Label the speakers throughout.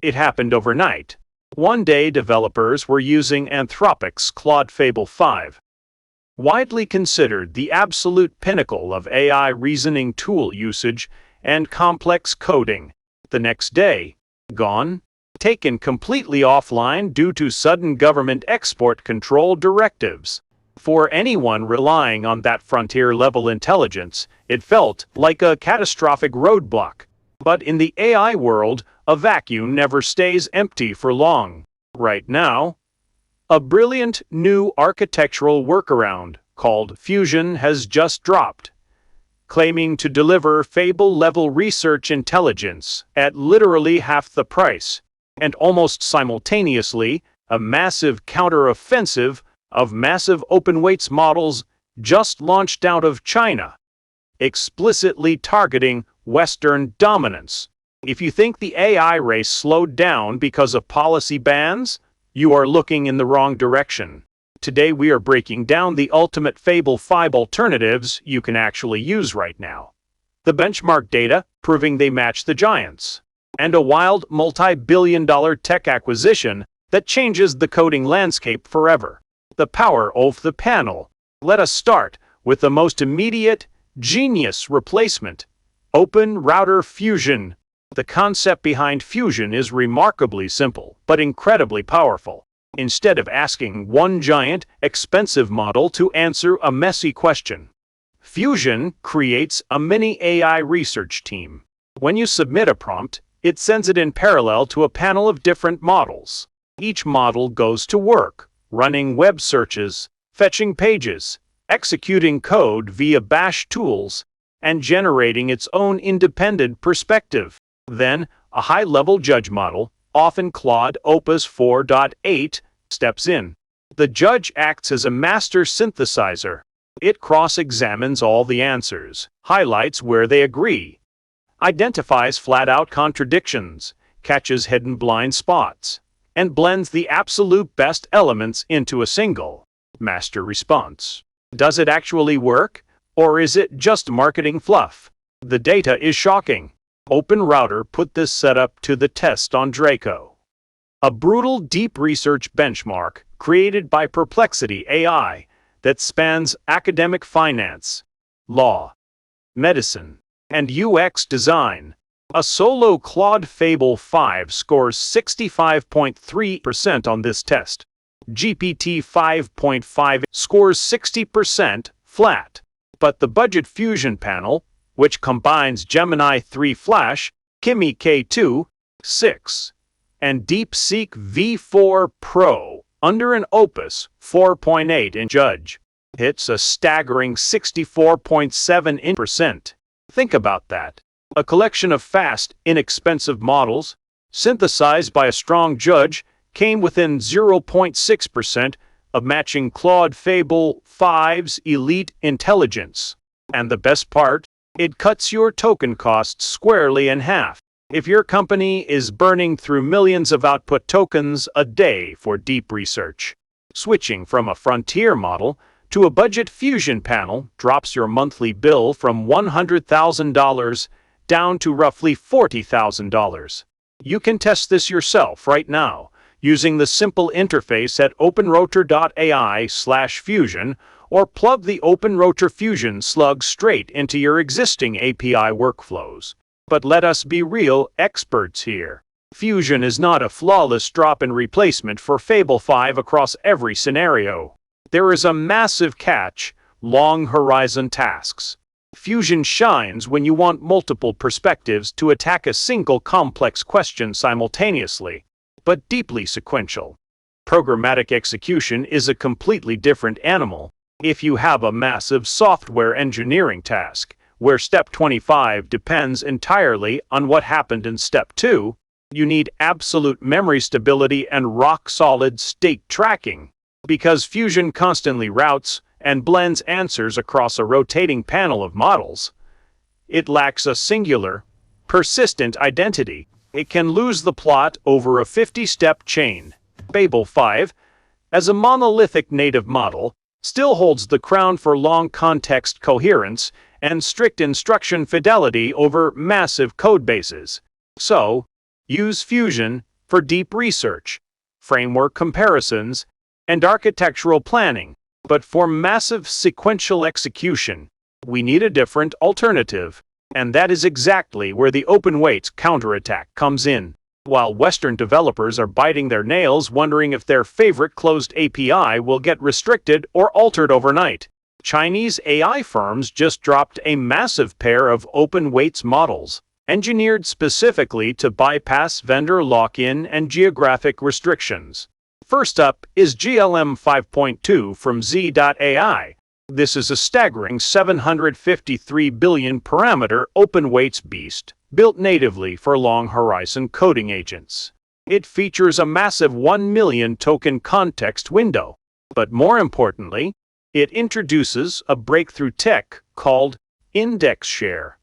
Speaker 1: It happened overnight. One day, developers were using Anthropic's Claude Fable 5, widely considered the absolute pinnacle of AI reasoning tool usage and complex coding. The next day, gone, taken completely offline due to sudden government export control directives. For anyone relying on that frontier-level intelligence, it felt like a catastrophic roadblock. But in the AI world, a vacuum never stays empty for long. Right now, a brilliant new architectural workaround called Fusion has just dropped, claiming to deliver Fable-level research intelligence at literally half the price, and almost simultaneously, a massive counter-offensive of massive open-weights models just launched out of China, explicitly targeting Western dominance. If you think the AI race slowed down because of policy bans, you are looking in the wrong direction. Today we are breaking down the ultimate Fable 5 alternatives you can actually use right now. The benchmark data proving they match the giants. And a wild multi-billion-dollar tech acquisition that changes the coding landscape forever. The power of the panel. Let us start with the most immediate, genius replacement, OpenRouter Fusion. The concept behind Fusion is remarkably simple, but incredibly powerful. Instead of asking one giant, expensive model to answer a messy question, Fusion creates a mini AI research team. When you submit a prompt, it sends it in parallel to a panel of different models. Each model goes to work, running web searches, fetching pages, executing code via bash tools, and generating its own independent perspective. Then, a high-level judge model, often Claude Opus 4.8, steps in. The judge acts as a master synthesizer. It cross-examines all the answers, highlights where they agree, identifies flat-out contradictions, catches hidden blind spots, and blends the absolute best elements into a single master response. Does it actually work? Or is it just marketing fluff? The data is shocking. OpenRouter put this setup to the test on Draco, a brutal deep research benchmark created by Perplexity AI that spans academic finance, law, medicine, and UX design. A solo Claude Fable 5 scores 65.3% on this test. GPT 5.5 scores 60% flat. But the budget Fusion panel, which combines Gemini 3 Flash, Kimi K2, 6, and DeepSeek V4 Pro under an Opus 4.8 in judge, hits a staggering 64.7%. Think about that. A collection of fast, inexpensive models, synthesized by a strong judge, came within 0.6% of matching Claude Fable 5's elite intelligence. And the best part? It cuts your token costs squarely in half. If your company is burning through millions of output tokens a day for deep research, switching from a frontier model to a budget Fusion panel drops your monthly bill from $100,000 down to roughly $40,000. You can test this yourself right now using the simple interface at openrouter.ai/fusion or plug the OpenRouter Fusion slug straight into your existing API workflows. But let us be real experts here. Fusion is not a flawless drop-in replacement for Fable 5 across every scenario. There is a massive catch: long horizon tasks. Fusion shines when you want multiple perspectives to attack a single complex question simultaneously, but deeply sequential. Programmatic execution is a completely different animal. If you have a massive software engineering task, where step 25 depends entirely on what happened in step 2, you need absolute memory stability and rock-solid state tracking. Because Fusion constantly routes and blends answers across a rotating panel of models, it lacks a singular, persistent identity. It can lose the plot over a 50-step chain. Fable 5, as a monolithic native model, still holds the crown for long context coherence and strict instruction fidelity over massive codebases. So, use Fusion for deep research, framework comparisons, and architectural planning. But for massive sequential execution, we need a different alternative. And that is exactly where the open-weights counterattack comes in. While Western developers are biting their nails wondering if their favorite closed API will get restricted or altered overnight, Chinese AI firms just dropped a massive pair of open-weights models, engineered specifically to bypass vendor lock-in and geographic restrictions. First up is GLM 5.2 from Z.ai. This is a staggering 753 billion parameter open-weights beast, built natively for long-horizon coding agents. It features a massive 1 million token context window. But more importantly, it introduces a breakthrough tech called index share,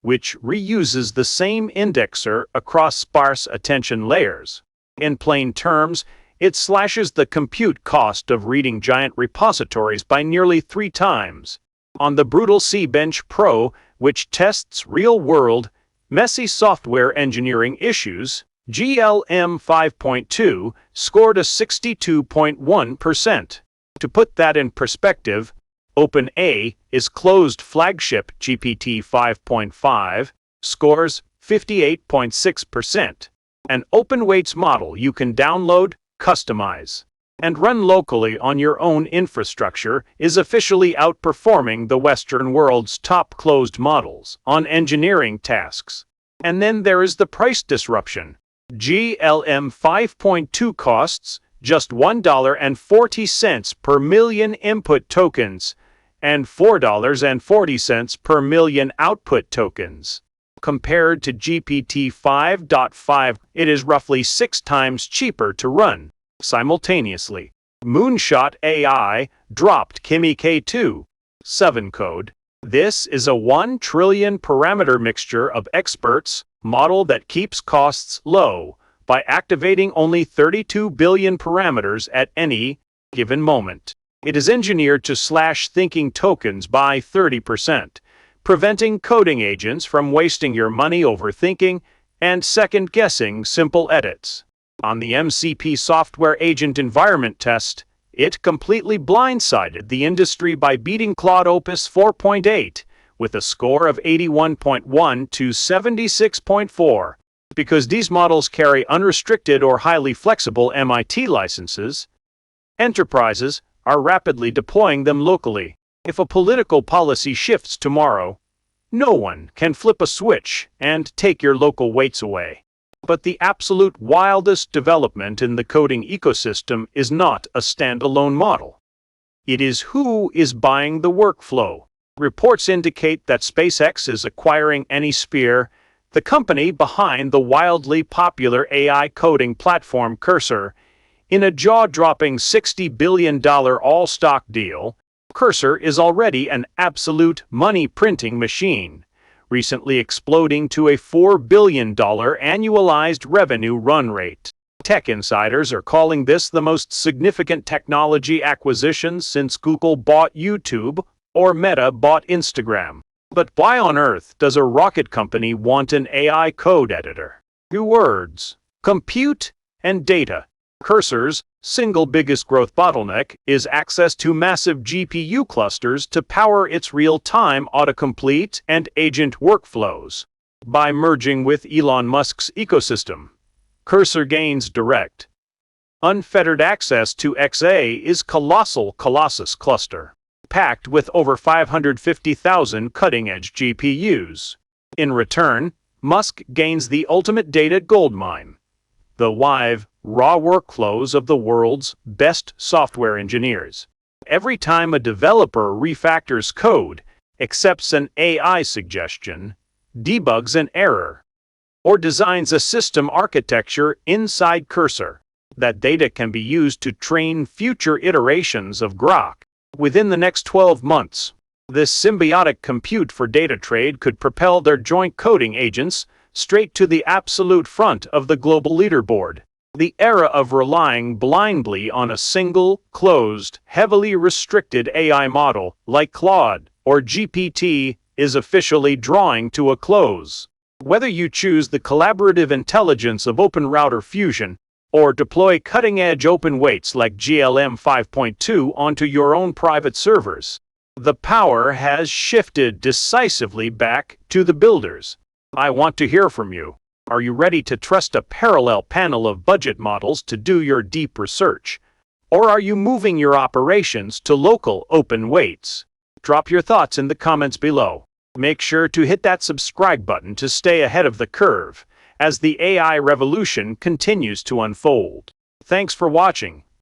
Speaker 1: which reuses the same indexer across sparse attention layers. In plain terms, it slashes the compute cost of reading giant repositories by nearly 3 times. On the brutal SWE-bench Pro, which tests real-world, messy software engineering issues, GLM 5.2 scored a 62.1%. To put that in perspective, OpenAI's closed flagship GPT 5.5 scores 58.6%. An open-weights model you can download, customize, and run locally on your own infrastructure is officially outperforming the Western world's top closed models on engineering tasks. And then there is the price disruption. GLM 5.2 costs just $1.40 per million input tokens and $4.40 per million output tokens. Compared to GPT 5.5, it is roughly 6 times cheaper to run. Simultaneously, Moonshot AI dropped Kimi K2 7 code. This is a 1 trillion parameter mixture of experts model that keeps costs low by activating only 32 billion parameters at any given moment. It is engineered to slash thinking tokens by 30%. Preventing coding agents from wasting your money overthinking and second-guessing simple edits. On the MCP software agent environment test, it completely blindsided the industry by beating Claude Opus 4.8 with a score of 81.1 to 76.4. Because these models carry unrestricted or highly flexible MIT licenses, enterprises are rapidly deploying them locally. If a political policy shifts tomorrow, no one can flip a switch and take your local weights away. But the absolute wildest development in the coding ecosystem is not a standalone model. It is who is buying the workflow. Reports indicate that SpaceX is acquiring AnySphere, the company behind the wildly popular AI coding platform Cursor, in a jaw-dropping $60 billion all-stock deal. Cursor is already an absolute money-printing machine, recently exploding to a $4 billion annualized revenue run rate. Tech insiders are calling this the most significant technology acquisition since Google bought YouTube or Meta bought Instagram. But why on earth does a rocket company want an AI code editor? 2 words: compute and data. Cursor's single biggest growth bottleneck is access to massive GPU clusters to power its real-time autocomplete and agent workflows. By merging with Elon Musk's ecosystem, Cursor gains direct, unfettered access to XA's colossal Colossus cluster, packed with over 550,000 cutting-edge GPUs. In return, Musk gains the ultimate data goldmine: the live, raw workflows of the world's best software engineers. Every time a developer refactors code, accepts an AI suggestion, debugs an error, or designs a system architecture inside Cursor, that data can be used to train future iterations of Grok. Within the next 12 months, this symbiotic compute for data trade could propel their joint coding agents straight to the absolute front of the global leaderboard. The era of relying blindly on a single, closed, heavily restricted AI model like Claude or GPT is officially drawing to a close. Whether you choose the collaborative intelligence of OpenRouter Fusion or deploy cutting-edge open weights like GLM 5.2 onto your own private servers, the power has shifted decisively back to the builders. I want to hear from you. Are you ready to trust a parallel panel of budget models to do your deep research? Or are you moving your operations to local open weights? Drop your thoughts in the comments below. Make sure to hit that subscribe button to stay ahead of the curve as the AI revolution continues to unfold. Thanks for watching.